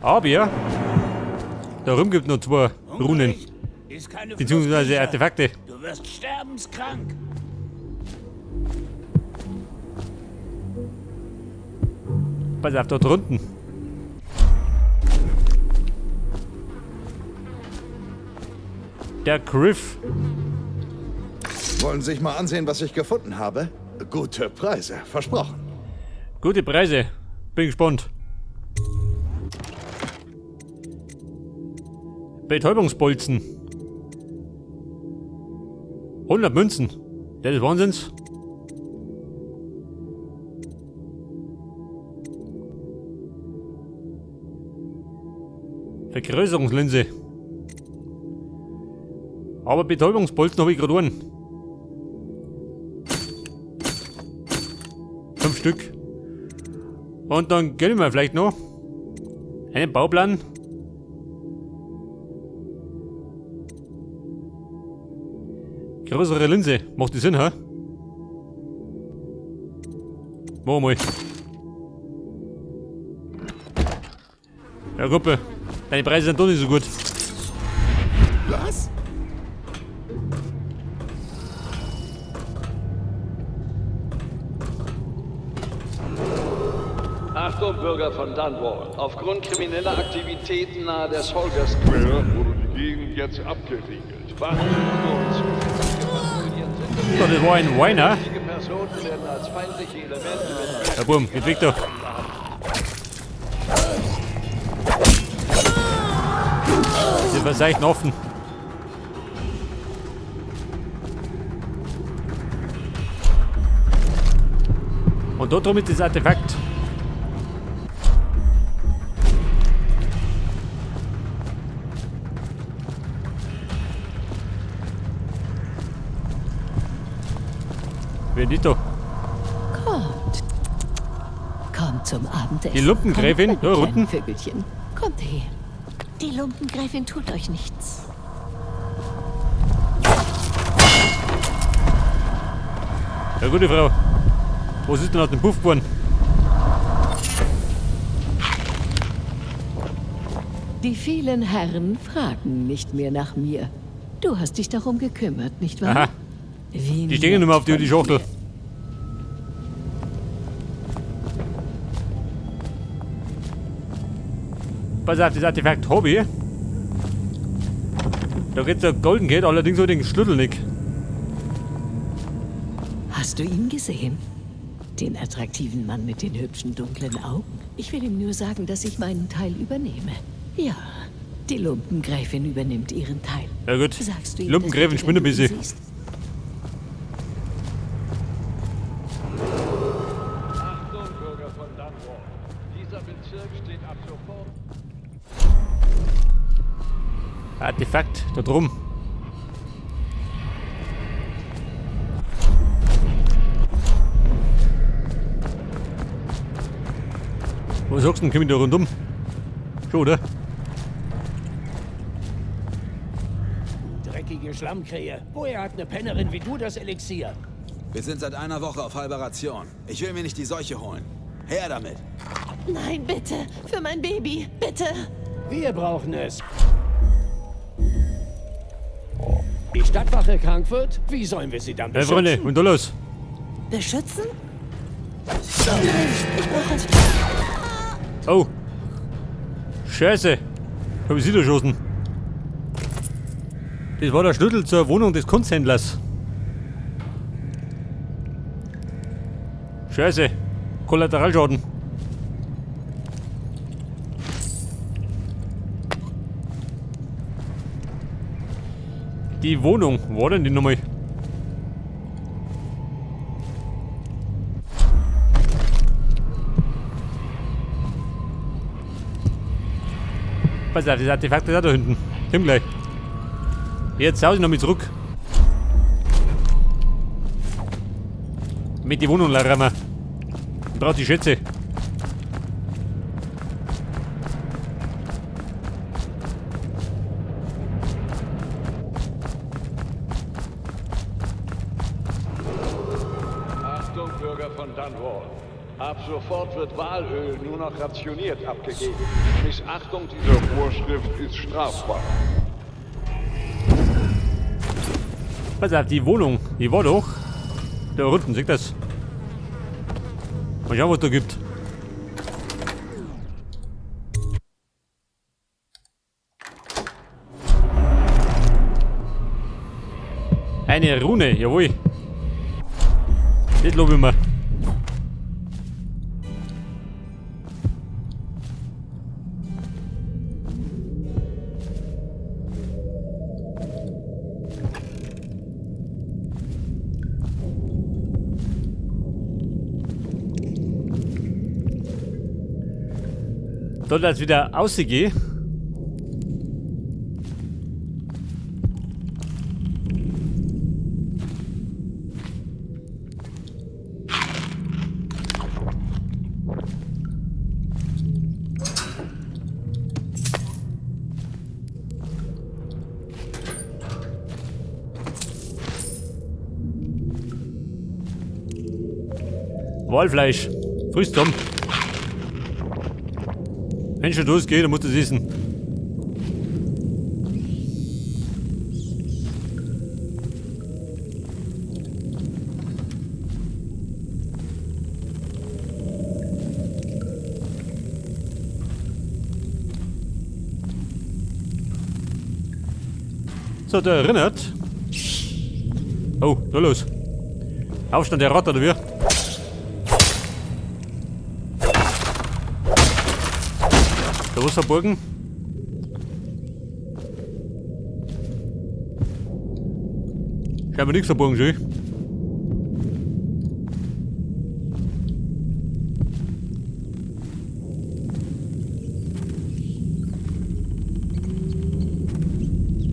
Aber da rum gibt noch 2 Runen. Hungrig? Ist keine Beziehungsweise Flucht sicher. Artefakte. Du wirst sterbenskrank. Pass auf, dort unten. Der Griff. Wollen Sie sich mal ansehen, was ich gefunden habe? Gute Preise, versprochen. Gute Preise. Bin gespannt. Betäubungsbolzen. 100 Münzen. Das ist Wahnsinns. Vergrößerungslinse. Aber Betäubungsbolzen habe ich gerade einen. 5 Stück. Und dann gönnen wir vielleicht noch einen Bauplan. Größere Linse. Macht die Sinn, hä? Machen wir mal. Ja, Gruppe. Deine Preise sind doch nicht so gut. Was? Achtung, Bürger von Dunwall. Aufgrund krimineller Aktivitäten nahe der Soldier Square Wurde die Gegend jetzt abgeriegelt. warten Sie uns. So, das war ein Weiner. Wichtige Personen werden als feindliche Elemente mit Ja, Bumm, mit Victor. Die Verseichen offen. Und dort drum ist das Artefakt. Benito. Kommt. Kommt zum Abendessen. Die Lumpengräfin, Kommt, da kleinen unten. Vögelchen. Kommt her. Die Lumpengräfin tut euch nichts. Ja, gute Frau. Was ist denn aus dem Puff geworden? Die vielen Herren fragen nicht mehr nach mir. Du hast dich darum gekümmert, nicht wahr? Aha. Wie Die stehen nicht mehr auf die Schachtel. Pass auf, das Artefakt Hobby. Da geht's ja golden geht, allerdings so den Schlüssel nicht. Hast du ihn gesehen? Den attraktiven Mann mit den hübschen dunklen Augen? Ich will ihm nur sagen, dass ich meinen Teil übernehme. Ja, die Lumpengräfin übernimmt ihren Teil. Ja gut, Sagst du die ihm, Lumpengräfin dass du spinnt ein ihn bisschen. siehst? Achtung, Bürger von Dunwall. Dieser Bezirk steht ab sofort. Artefakt, da drum. Was sagst du denn, komm ich da rundum? Schon, oder? Dreckige Schlammkrähe. Woher hat eine Pennerin wie du das Elixier? Wir sind seit einer Woche auf halber Ration. Ich will mir nicht die Seuche holen. Her damit. Nein, bitte. Für mein Baby. Bitte. Wir brauchen es. Die Stadtwache krank wird? Wie sollen wir sie dann Hey beschützen? Freunde, und da los. Beschützen? Nein, ich brauche es. Oh. Scheiße. Hab ich sie da geschossen. Das war der Schlüssel zur Wohnung des Kunsthändlers. Scheiße. Kollateralschaden. Die Wohnung, wo war denn die nochmal? Pass auf, das Artefakt ist auch da hinten. Komm gleich. Jetzt saus ich noch mit zurück. Mit die Wohnung rammen. Ich brauch die Schätze. Achtung, Bürger von Dunwall. Ab sofort wird Walöl nur noch rationiert abgegeben. Missachtung dieser Diese Vorschrift ist strafbar. Pass auf, die Wohnung, die war doch da unten, seht das? Mal schauen, was es da gibt. Eine Rune, jawohl. Das lobe ich mir. Dort als wieder ausgehe. Walfleisch. Frisch zusammen. Wenn schon losgeht, dann musst du es essen. So, der erinnert. Oh, da los. Aufstand der Ratte, oder wie? Da was verborgen. Scheinbar nichts verborgen, schön.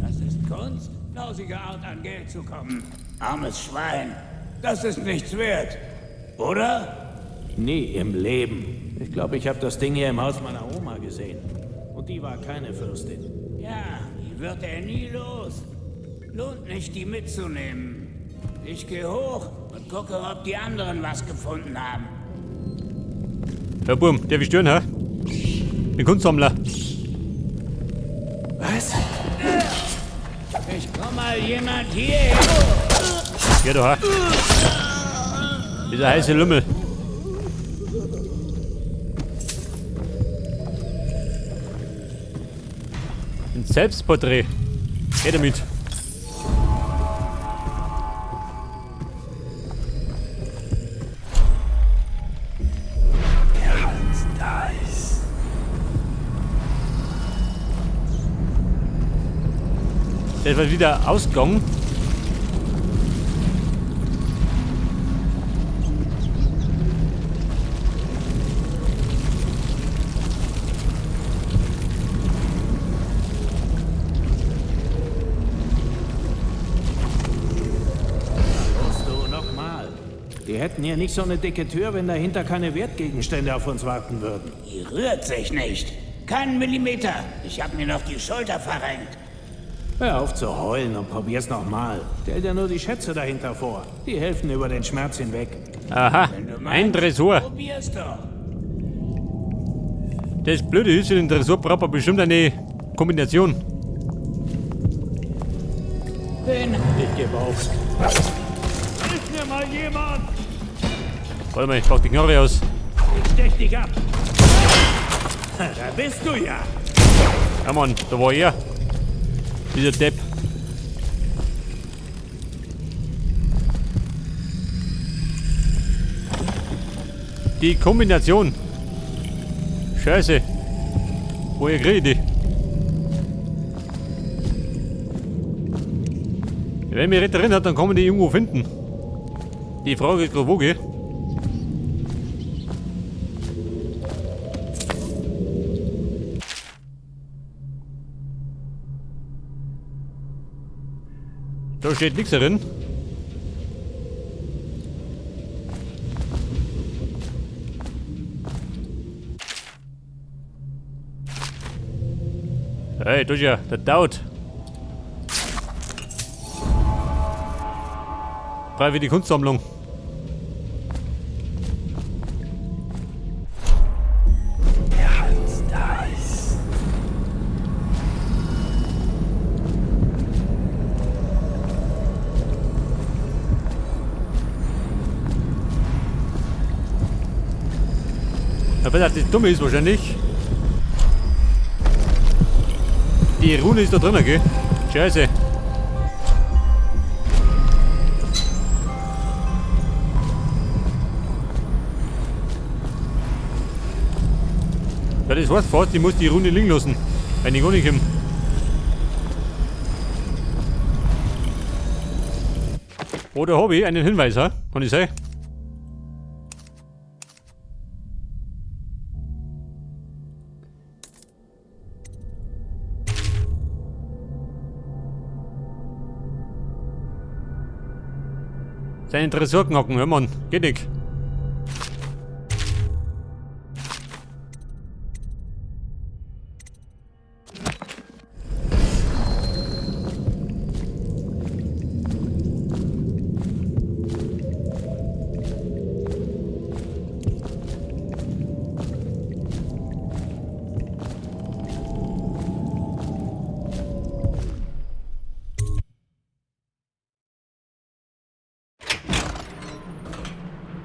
Das ist Kunst, lausige Art an Geld zu kommen. Armes Schwein. Das ist nichts wert. Oder? Nie im Leben. Ich glaube, ich habe das Ding hier im Haus meiner Oma gesehen. Und die war keine Fürstin. Ja, die wird er nie los. Lohnt nicht, die mitzunehmen. Ich gehe hoch und gucke, ob die anderen was gefunden haben. Herr Burm, der will stören, hä? Den Kunstsammler. Was? Ich komm mal jemand hierher. Geh doch, hä? Dieser heiße Lümmel. Ein Selbstporträt. Geh damit. Der wird wieder ausgegangen. Die hätten hier nicht so eine dicke Tür, wenn dahinter keine Wertgegenstände auf uns warten würden. Die rührt sich nicht. Keinen Millimeter. Ich hab mir noch die Schulter verrenkt. Hör auf zu heulen und probier's nochmal. Stell dir nur die Schätze dahinter vor. Die helfen über den Schmerz hinweg. Aha, ein Tresor. Probier's doch. Das Blöde ist, in den Tresor braucht man bestimmt eine Kombination. Wen hab ich gebaucht? Hilf mir mal jemand! Warte mal, ich brauch die Knarre aus. Ich stech dich ab! Da bist du ja! Ja Mann, da war er. Dieser Depp. Die Kombination. Scheiße. Woher kriege ich die? Wenn mich Retterin hat, dann kann man die irgendwo finden. Die Frage ist gerade, wo geht. Da steht nichts drin. Hey, das ist ja, das dauert. Frei wie die Kunstsammlung. Aber das Dumme ist wahrscheinlich... Die Rune ist da drin, gell? Scheiße. Ja, das heißt fast, ich muss die Rune liegen lassen. Wenn ich gar nicht komme. Oder habe ich einen Hinweis, ha? Kann ich sagen? Seinen Tresor knacken, hör Mann. Geht nicht.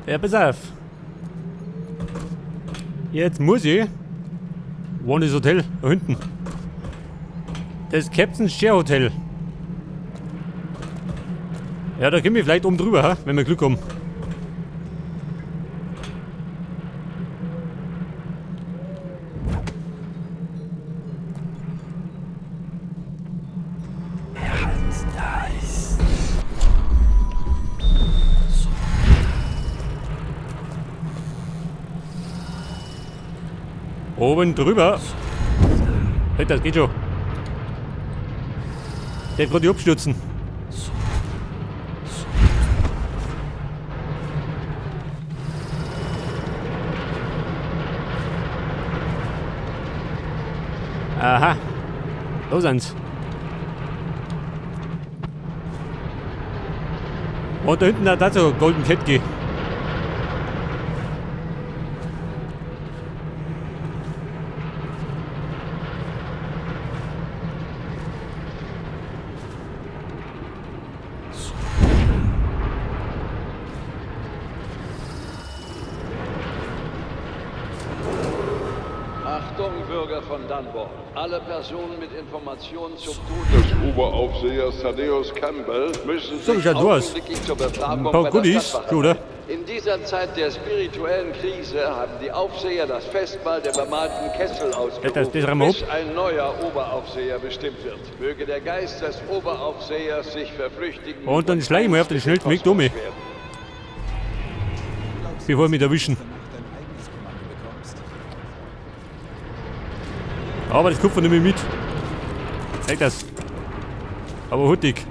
Ja, pass auf. Jetzt muss ich... Wo ist das Hotel? Da hinten. Das Captain's Share Hotel. Ja, da können wir vielleicht oben drüber, ha? Wenn wir Glück haben. Oben drüber. Hey, das geht schon. Der kann die abstürzen. Aha. Da sind's. Und da hinten hat das so Golden Cat gehen. Achtung, Bürger von Dunwall. Alle Personen mit Informationen zum Tod Des Oberaufsehers Thaddeus Campbell müssen So, sich ja, du hast augenblicklich zur Befragung ein paar bei der Goodies, Stadtwache oder? melden. In dieser Zeit der spirituellen Krise haben die Aufseher das Festmahl der bemalten Kessel das ausgerufen, haben wir bis ein neuer Oberaufseher bestimmt wird. Möge der Geist des Oberaufsehers sich verflüchtigen. Und dann schlage ich mal auf den schnellsten Weg um mich. Bevor wir mich erwischen. Aber das Kupfer nehme ich mit. Zeig das. Aber huttig.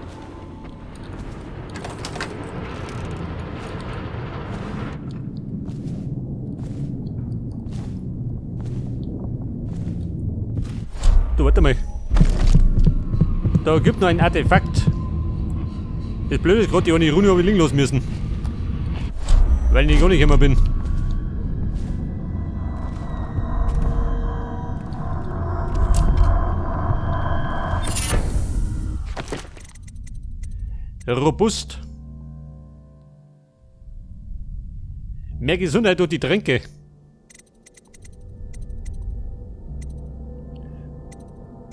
Du, warte mal. Da gibt noch ein Artefakt. Das Blöde ist gerade, die eine Rune habe ich liegen lassen müssen. Weil ich gar nicht immer bin. Robust. Mehr Gesundheit durch die Tränke.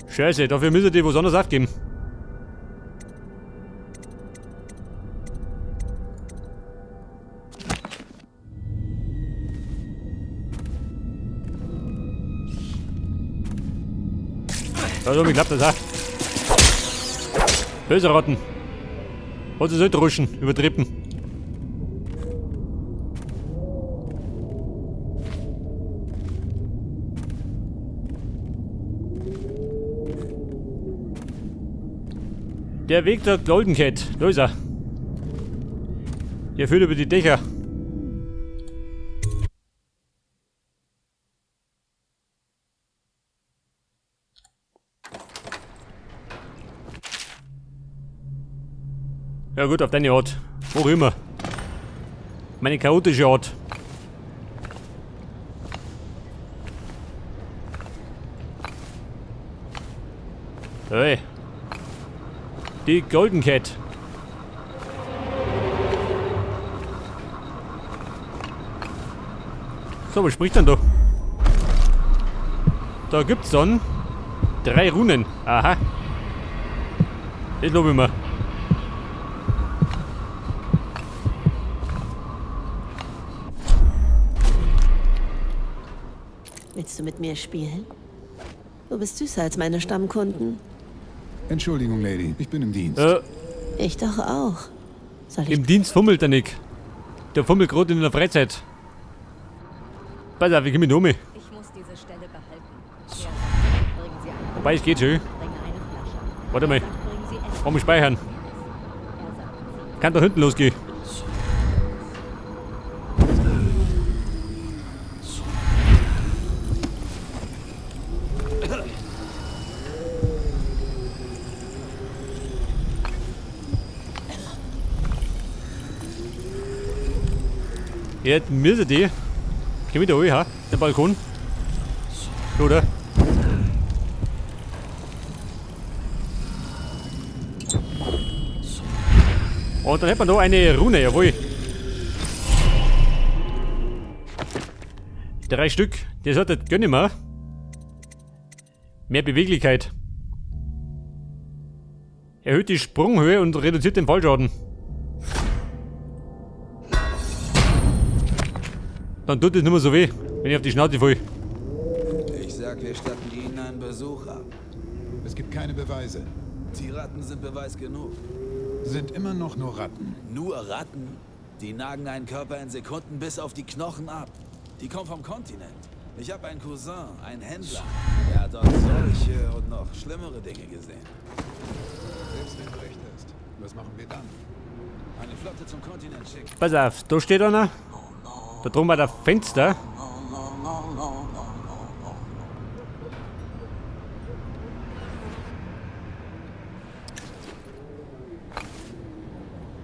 Scheiße, dafür müsst ihr was anderes aufgeben. Also, mir klappt das auch. Böse Ratten. Und sie sollte ruschen, übertrieben. Der Weg zur Golden Cat, da ist er. Der führt über die Dächer. Ja gut, auf deine Art. Wo auch immer. Meine chaotische Art. Hey. Die Golden Cat. So, was spricht denn da? Da gibt's dann 3 Runen. Aha. Das lobe ich mir. Willst du mit mir spielen? Du bist süßer als meine Stammkunden. Entschuldigung, Lady, ich bin im Dienst. Ich doch auch. Soll ich... Im Dienst fummelt er nicht. Der fummelt gerade in der Freizeit. Pass auf, ich geh mit um. Ich muss diese Stelle behalten. Bringen Sie eine. Wobei, es geht schön. Bringe eine Flasche. Warte mal. Bringen Sie Essen. Komm, speichern. Kann doch hinten losgehen. Jetzt müssen die. Geh wieder rein, ha? Den Balkon. Oder? Und dann hätten wir noch eine Rune, jawohl. 3 Stück. Das hat das gönn ich mir. Mehr Beweglichkeit. Erhöht die Sprunghöhe und reduziert den Fallschaden. Dann tut es nicht mehr so weh, wenn ich auf die Schnauze falle. Ich sag, wir statten Ihnen einen Besuch ab. Es gibt keine Beweise. Die Ratten sind Beweis genug. Sind immer noch nur Ratten. Nur Ratten? Die nagen einen Körper in Sekunden bis auf die Knochen ab. Die kommen vom Kontinent. Ich habe einen Cousin, einen Händler. Er hat dort solche und noch schlimmere Dinge gesehen. Selbst wenn du recht hast. Was machen wir dann? Eine Flotte zum Kontinent schicken. Pass auf, da steht einer. Da drum war das Fenster.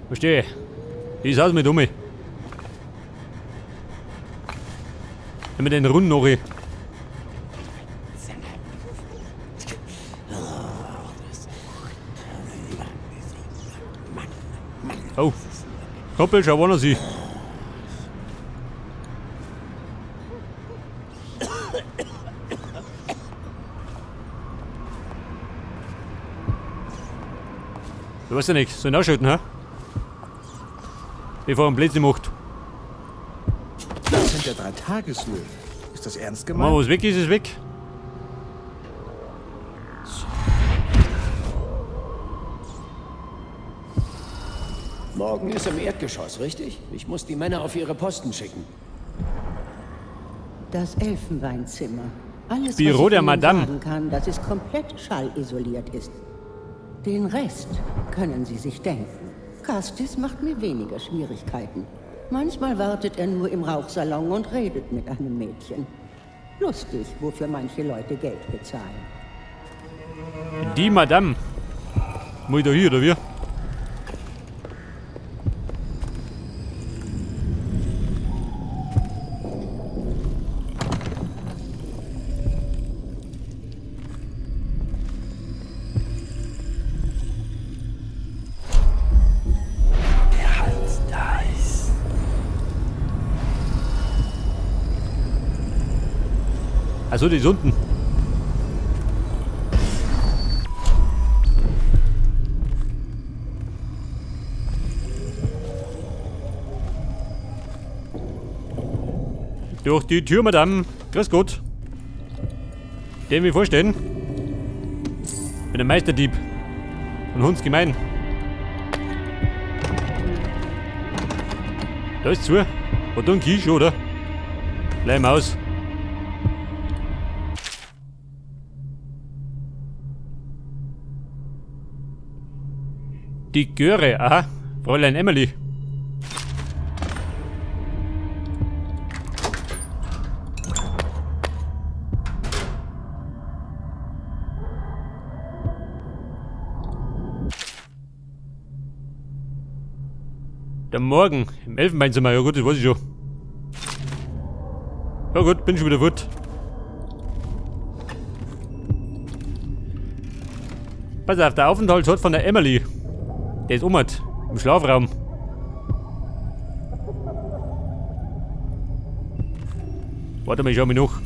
Verstehe. Ich saß mit um. Wenn wir den Runden noch. Oh. Koppel, schau wo noch sie. Du weißt ja nichts, soll ich ausschütten, hä? Bevor er einen Blödsinn macht. Das sind ja 3 Tageslöhne. Ist das ernst Wenn gemeint? was weg ist, ist weg. Morgen ist im Erdgeschoss, richtig? Ich muss die Männer auf ihre Posten schicken. Das Elfenbeinzimmer. Alles, Büro was ich der Ihnen Madame. sagen kann, dass es komplett schallisoliert ist. Den Rest können Sie sich denken. Castis macht mir weniger Schwierigkeiten. Manchmal wartet er nur im Rauchsalon und redet mit einem Mädchen. Lustig, wofür manche Leute Geld bezahlen. Die Madame. Muss ich da hier, oder wie? Achso, die ist unten. Durch die Tür, Madame. Grüß Gott. Den wir vorstellen. Ich bin ein Meisterdieb. Und hundsgemein. Da ist zu. Hat da ein Kisch, oder? Bleib im Haus. Die Göre, aha. Fräulein Emily. Der Morgen im Elfenbeinzimmer, ja gut, das weiß ich schon. Ja gut, bin schon wieder wut. Pass auf, der Aufenthaltsort von der Emily. Der ist ummert, im Schlafraum. Warte mal, ich schau mich noch.